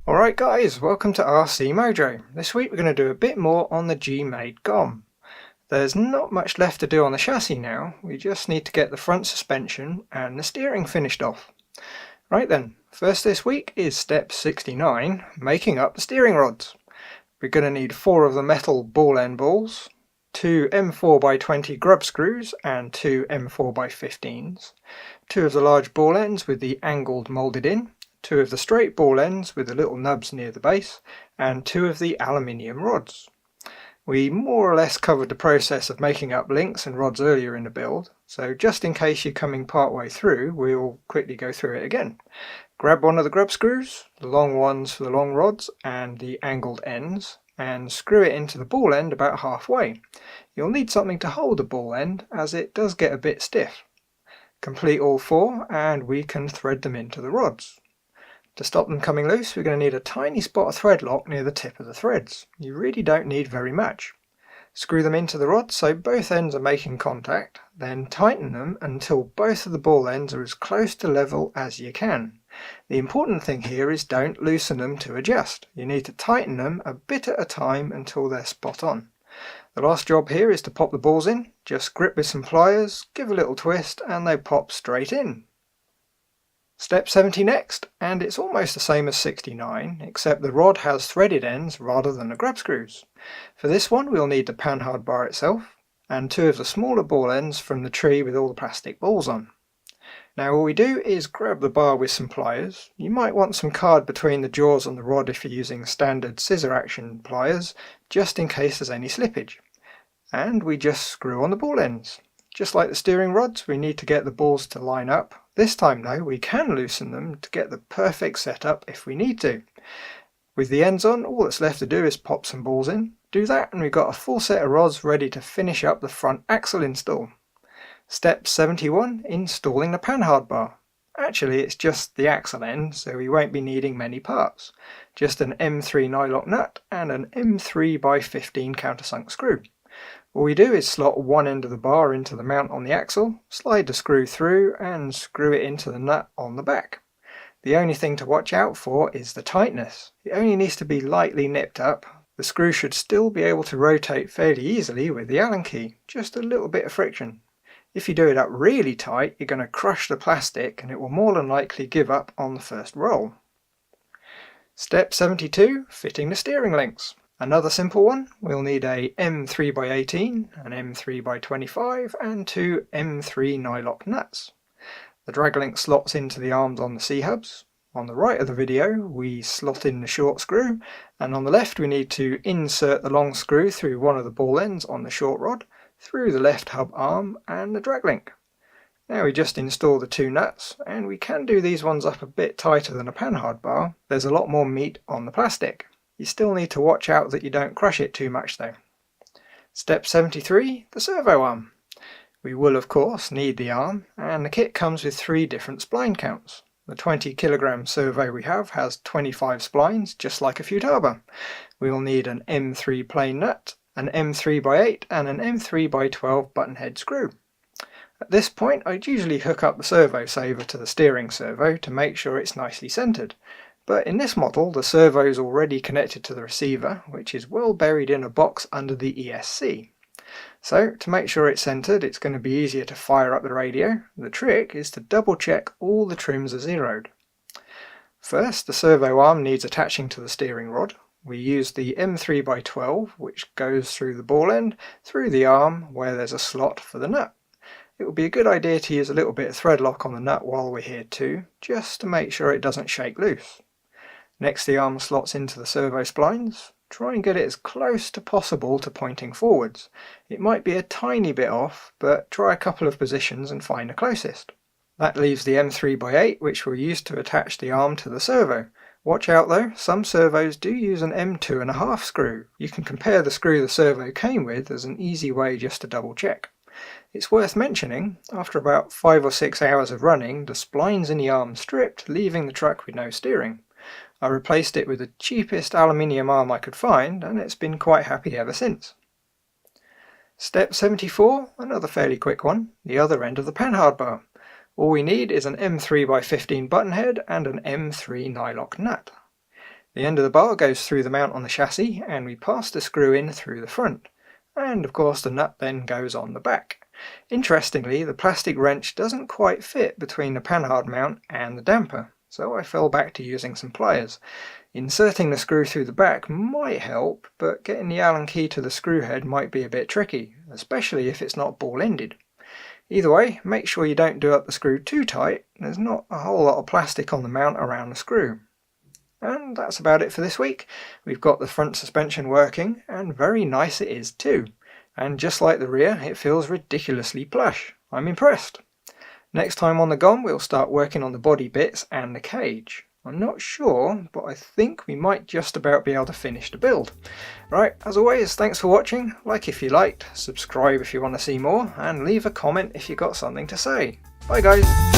Alright guys, welcome to RC Mojo. This week we're going to do a bit more on the GMade GOM. There's not much left to do on the chassis now, we just need to get the front suspension and the steering finished off. Right then, first this week is step 69, making up the steering rods. We're going to need 4 of the metal ball end balls, 2 M4x20 grub screws and 2 M4x15s, 2 of the large ball ends with the angled moulded in, 2 of the straight ball ends with the little nubs near the base, and 2 of the aluminium rods. We more or less covered the process of making up links and rods earlier in the build, so just in case you're coming part way through, we'll quickly go through it again. Grab one of the grub screws, the long ones for the long rods and the angled ends, and screw it into the ball end about halfway. You'll need something to hold the ball end as it does get a bit stiff. Complete all 4 and we can thread them into the rods. To stop them coming loose, we're going to need a tiny spot of thread lock near the tip of the threads. You really don't need very much. Screw them into the rods so both ends are making contact, then tighten them until both of the ball ends are as close to level as you can. The important thing here is don't loosen them to adjust. You need to tighten them a bit at a time until they're spot on. The last job here is to pop the balls in. Just grip with some pliers, give a little twist and they pop straight in. Step 70 next, and it's almost the same as 69, except the rod has threaded ends rather than the grub screws. For this one we'll need the panhard bar itself, and 2 of the smaller ball ends from the tree with all the plastic balls on. Now all we do is grab the bar with some pliers. You might want some card between the jaws on the rod if you're using standard scissor action pliers, just in case there's any slippage. And we just screw on the ball ends. Just like the steering rods, we need to get the balls to line up. This time though, we can loosen them to get the perfect setup if we need to. With the ends on, all that's left to do is pop some balls in. Do that and we've got a full set of rods ready to finish up the front axle install. Step 71, installing the panhard bar. Actually it's just the axle end, so we won't be needing many parts. Just an M3 nylock nut and an M3x15 countersunk screw. All we do is slot one end of the bar into the mount on the axle, slide the screw through and screw it into the nut on the back. The only thing to watch out for is the tightness. It only needs to be lightly nipped up. The screw should still be able to rotate fairly easily with the Allen key, just a little bit of friction. If you do it up really tight, you're going to crush the plastic and it will more than likely give up on the first roll. Step 72, fitting the steering links. Another simple one, we'll need a M3x18, an M3x25 and 2 M3 nylock nuts. The drag link slots into the arms on the C-hubs. On the right of the video we slot in the short screw, and on the left we need to insert the long screw through one of the ball ends on the short rod, through the left hub arm and the drag link. Now we just install the 2 nuts, and we can do these ones up a bit tighter than a panhard bar. There's a lot more meat on the plastic. You still need to watch out that you don't crush it too much though. Step 73, the servo arm. We will of course need the arm, and the kit comes with 3 different spline counts. The 20 kg servo we have has 25 splines, just like a Futaba. We will need an M3 plain nut, an M3x8 and an M3x12 button head screw. At this point I'd usually hook up the servo saver to the steering servo to make sure it's nicely centered. But in this model the servo is already connected to the receiver, which is well buried in a box under the ESC. So to make sure it's centered, it's going to be easier to fire up the radio. The trick is to double check all the trims are zeroed. First, the servo arm needs attaching to the steering rod. We use the M3x12, which goes through the ball end, through the arm where there's a slot for the nut. It would be a good idea to use a little bit of thread lock on the nut while we're here too, just to make sure it doesn't shake loose. Next the arm slots into the servo splines. Try and get it as close to possible to pointing forwards. It might be a tiny bit off, but try a couple of positions and find the closest. That leaves the M3x8, which we'll use to attach the arm to the servo. Watch out though, some servos do use an M2.5 screw. You can compare the screw the servo came with as an easy way just to double check. It's worth mentioning, after about 5 or 6 hours of running, the splines in the arm stripped, leaving the truck with no steering. I replaced it with the cheapest aluminium arm I could find, and it's been quite happy ever since. Step 74, another fairly quick one, the other end of the panhard bar. All we need is an M3x15 button head and an M3 nylock nut. The end of the bar goes through the mount on the chassis and we pass the screw in through the front. And of course the nut then goes on the back. Interestingly, the plastic wrench doesn't quite fit between the panhard mount and the damper, so I fell back to using some pliers. Inserting the screw through the back might help, but getting the Allen key to the screw head might be a bit tricky, especially if it's not ball-ended. Either way, make sure you don't do up the screw too tight. There's not a whole lot of plastic on the mount around the screw. And that's about it for this week. We've got the front suspension working, and very nice it is too. And just like the rear, it feels ridiculously plush. I'm impressed. Next time on the GOM, we'll start working on the body bits and the cage. I'm not sure, but I think we might just about be able to finish the build. Right, as always, thanks for watching. Like if you liked, subscribe if you want to see more, and leave a comment if you got something to say. Bye guys!